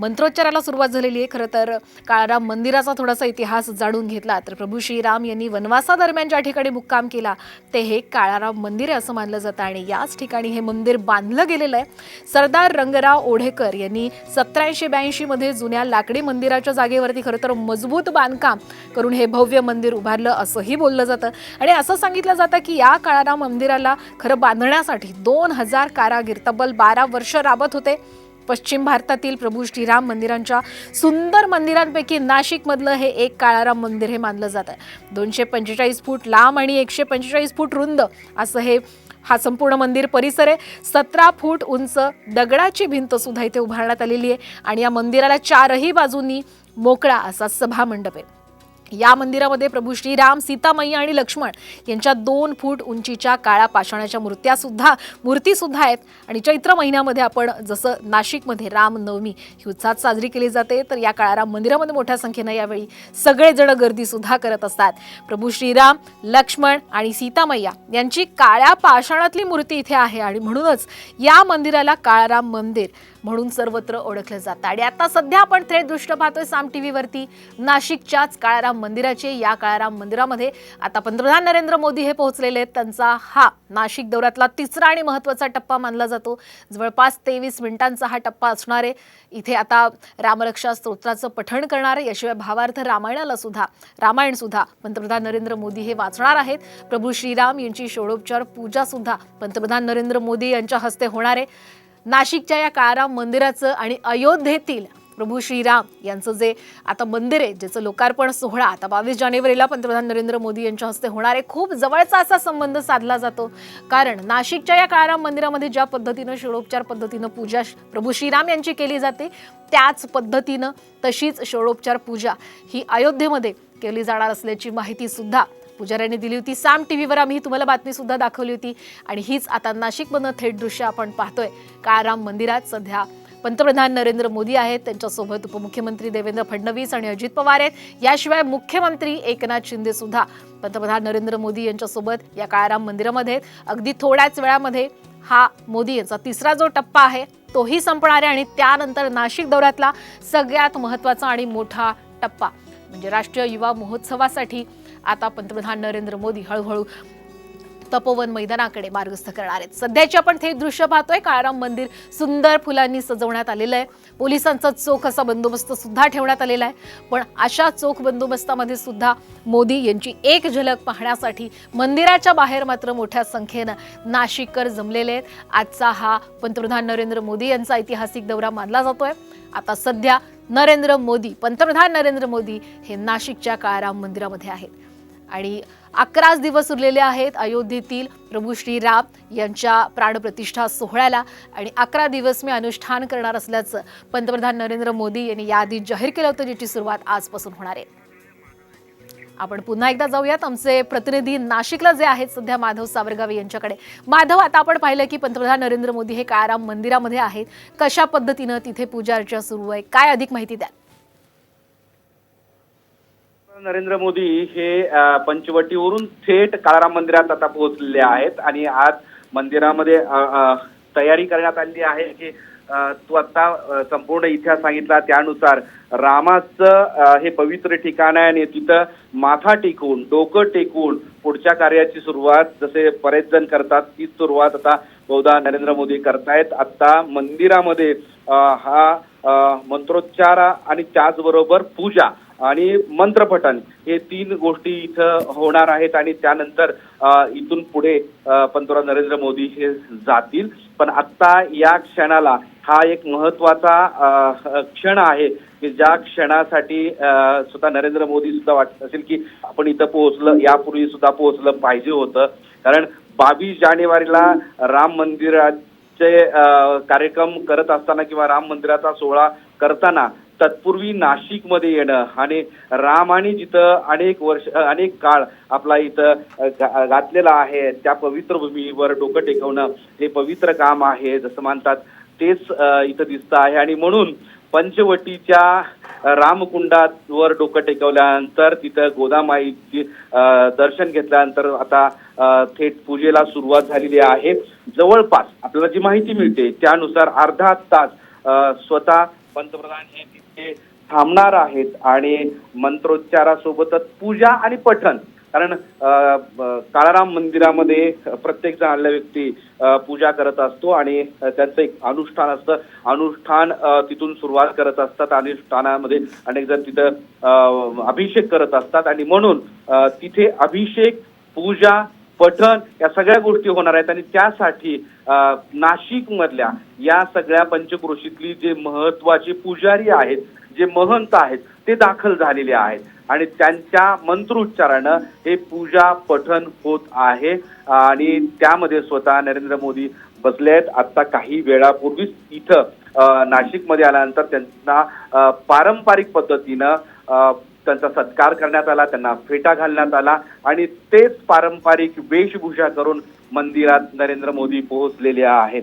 मंत्रोच्चाराला सुरुवात झालेली आहे। खरं तर काळाराम मंदिराचा थोडासा इतिहास जाणून घेतला तर प्रभू श्रीराम यांनी वनवासादरम्यान ज्या ठिकाणी मुक्काम केला ते हे काळाराम मंदिर आहे असं मानलं जातं आणि याच ठिकाणी हे मंदिर बांधलं गेलेलं आहे। सरदार रंगराव ओढेकर यांनी 87-82 मध्ये जुन्या लाकडी मंदिराच्या जागेवरती खरं तर मजबूत बांधकाम करून हे भव्य मंदिर उभारलं असंही बोललं जातं आणि असं सांगितलं जातं की या काळाराम मंदिराला खरं बांधण्यासाठी 2000 कारागीर तब्बल 12 वर्ष राबत होते। पश्चिम भारतातील प्रभू श्रीराम मंदिरांच्या सुंदर मंदिरांपैकी नाशिकमधलं हे एक काळाराम मंदिर हे मानलं जातं। 245 फूट लांब आणि 145 फूट रुंद असं हा संपूर्ण मंदिर परिसर आहे। 17 फूट उंच दगडाची भिंत सुद्धा इथे उभारण्यात आलेली आहे आणि या मंदिराला चारही बाजूंनी मोकळा असा सभा मंडप आहे। या मंदिरामध्ये प्रभू श्रीराम, सीतामयी आणि लक्ष्मण यांच्या 2 फूट उंचीच्या काळ्या पाषाणाच्या मूर्ती सुद्धा आहेत आणि चैत्र महिन्यामध्ये आपण जसं नाशिकमध्ये रामनवमी ही उत्साहात साजरी केली जाते तर या काळाराम मंदिरामध्ये मोठ्या संख्येने यावेळी सगळेजण गर्दी सुद्धा करत असतात। प्रभू श्रीराम, लक्ष्मण आणि सीतामय्या यांची काळ्या पाषाणातली मूर्ती इथे आहे आणि म्हणूनच या मंदिराला काळाराम मंदिर म्हणून सर्वत्र ओळखलं जातं। आणि आता सध्या आपण थेट दृश्य पाहतोय साम टीव्ही वरती नाशिकच्याच काळाराम मंदिराचे। या काळाराम मंदिरामध्ये आता पंतप्रधान नरेंद्र मोदी हे पोहोचलेले आहेत। त्यांचा हा नाशिक दौऱ्यातला तिसरा आणि महत्त्वाचा टप्पा मानला जातो। जवळपास 23 मिनिटांचा हा टप्पा असणार आहे। इथे आता रामरक्षा स्तोत्राचं पठण करणार आहे, याशिवाय भावार्थ रामायण सुद्धा पंतप्रधान नरेंद्र मोदी हे वाचणार आहेत। प्रभू श्रीराम यांची षोडोपचार पूजा सुद्धा पंतप्रधान नरेंद्र मोदी यांच्या हस्ते होणार आहे। नाशिकच्या या काळाराम मंदिराचं आणि अयोध्येतील प्रभू श्रीराम यांचं जे आता मंदिर आहे ज्याचं लोकार्पण सोहळा आता 22 जानेवारीला पंतप्रधान नरेंद्र मोदी यांच्या हस्ते होणार आहे। खूप जवळचा असा संबंध साधला जातो कारण नाशिकच्या या काळाराम मंदिरामध्ये ज्या पद्धतीनं षोडोपचार पद्धतीनं पूजा प्रभू श्रीराम यांची केली जाते त्याच पद्धतीनं तशीच षोडोपचार पूजा ही अयोध्येमध्ये केली जाणार असल्याची माहिती सुद्धा पुजाऱ्यांनी दिली होती। साम टीव्हीवर आम्ही तुम्हाला बातमी सुद्धा दाखवली होती आणि हीच आता नाशिकमधनं थेट दृश्य आपण पाहतोय। काळाराम मंदिरात सध्या पंतप्रधान नरेंद्र मोदी आहेत, त्यांच्यासोबत उपमुख्यमंत्री देवेंद्र फडणवीस आणि अजित पवार आहेत। याशिवाय मुख्यमंत्री एकनाथ शिंदे सुद्धा पंतप्रधान नरेंद्र मोदी यांच्यासोबत या काळाराम मंदिरामध्ये अगदी थोड्याच वेळामध्ये हा मोदी यांचा तिसरा जो टप्पा आहे तोही संपणार आहे आणि त्यानंतर नाशिक दौऱ्यातला सगळ्यात महत्त्वाचा आणि मोठा टप्पा म्हणजे राष्ट्रीय युवा महोत्सवासाठी आता पंतप्रधान नरेंद्र मोदी हळूहळू तपोवन मैदानाकडे मार्गस्थ करणार आहेत। सध्याची आपण थेट दृश्य पाहतोय। काळाराम मंदिर सुंदर फुलांनी सजवण्यात आलेलं आहे। पोलिसांचा चोख असा बंदोबस्त सुद्धा ठेवण्यात आलेला आहे। पण अशा चोख बंदोबस्तामध्ये सुद्धा मोदी यांची एक झलक पाहण्यासाठी मंदिराच्या बाहेर मात्र मोठ्या संख्येनं नाशिककर जमलेले आहेत। आजचा हा पंतप्रधान नरेंद्र मोदी यांचा ऐतिहासिक दौरा मानला जातोय। आता सध्या पंतप्रधान नरेंद्र मोदी हे नाशिकच्या काळाराम मंदिरामध्ये आहेत आणि 11 दिवस उरलेले आहेत अयोध्येतील प्रभू श्रीराम यांच्या प्राणप्रतिष्ठा सोहळ्याला आणि 11 दिवस मी अनुष्ठान करणार असल्याचं पंतप्रधान नरेंद्र मोदी यांनी याआधी जाहीर केलं होतं, ज्याची सुरुवात आजपासून होणार आहे। आपण पुन्हा एकदा जाऊयात आमचे प्रतिनिधी नाशिकला जे आहेत सध्या माधव सावरगावे यांच्याकडे। माधव, आता आपण पाहिलं की पंतप्रधान नरेंद्र मोदी हे काळाराम मंदिरामध्ये आहेत, कशा पद्धतीनं तिथे पूजा अर्चा सुरू आहे, काय अधिक माहिती द्या? नरेंद्र मोदी हे पंचवटीवरून थेट काळाराम मंदिरात आता पोहोचलेले आहेत आणि आज मंदिरामध्ये तयारी करण्यात आली आहे की तू आता संपूर्ण इतिहास सांगितला त्यानुसार रामाचं हे पवित्र ठिकाण आहे आणि तिथं माथा टेकून डोकं टेकून पुढच्या कार्याची सुरुवात जसे बरेच जण करतात तीच सुरुवात आता बहुधा नरेंद्र मोदी करतायत। आता मंदिरामध्ये हा मंत्रोच्चार आणि त्याचबरोबर पूजा आणि मंत्रपठण हे 3 गोष्टी इथं होणार आहेत आणि त्यानंतर इथून पुढे पंतप्रधान नरेंद्र मोदी हे जातील। पण आता या क्षणाला हा एक महत्त्वाचा क्षण आहे की ज्या क्षणासाठी स्वतः नरेंद्र मोदी सुद्धा वाटत असेल की आपण इथं पोहोचलं, यापूर्वी सुद्धा पोहोचलं पाहिजे होतं। कारण 22 जानेवारीला राम मंदिराचे कार्यक्रम करत असताना किंवा राम मंदिराचा सोहळा करताना तत्पूर्वी नाशिकमध्ये येणं आणि रामाने जिथं अनेक काळ आपला इथं घातलेला आहे त्या पवित्र भूमीवर डोकं टेकवणं हे पवित्र काम आहे जसं म्हणतात तेच इथं दिसतं आहे। आणि म्हणून पंचवटीच्या रामकुंडावर डोकं टेकवल्यानंतर तिथं गोदामाईची दर्शन घेतल्यानंतर आता थेट पूजेला सुरुवात झालेली आहे। जवळपास आपल्याला जी माहिती मिळते त्यानुसार अर्धा तास स्वतः पंतप्रधान हे तिथे थांबणार आहेत आणि मंत्रोच्चारासोबतच पूजा आणि पठण, कारण काळाराम मंदिरामध्ये प्रत्येक जण आलेला व्यक्ती पूजा करत असतो आणि त्यांचं एक अनुष्ठान असतं. अनुष्ठान तिथून सुरुवात करत असतात. अनुष्ठानामध्ये अनेक जण तिथं अभिषेक करत असतात आणि म्हणून तिथे अभिषेक, पूजा, पठण या सगळ्या गोष्टी होणार आहेत आणि त्यासाठी नाशिक मधल्या या सगळ्या पंचक्रोशीतली जे महत्वाचे पुजारी आहेत, जे महंत आहेत, ते दाखल झालेले आहेत आणि त्यांच्या मंत्रोच्चारानं हे पूजा पठण होत आहे आणि त्यामध्ये स्वतः नरेंद्र मोदी बसले आहेत. आता काही वेळापूर्वीच इथं नाशिकमध्ये आल्यानंतर त्यांना पारंपरिक पद्धतीनं त्यांचा सत्कार करण्यात आला, त्यांना फेटा घालण्यात आला आणि तेच पारंपरिक वेशभूषा करून मंदिरात नरेंद्र मोदी पोहोचलेले आहेत.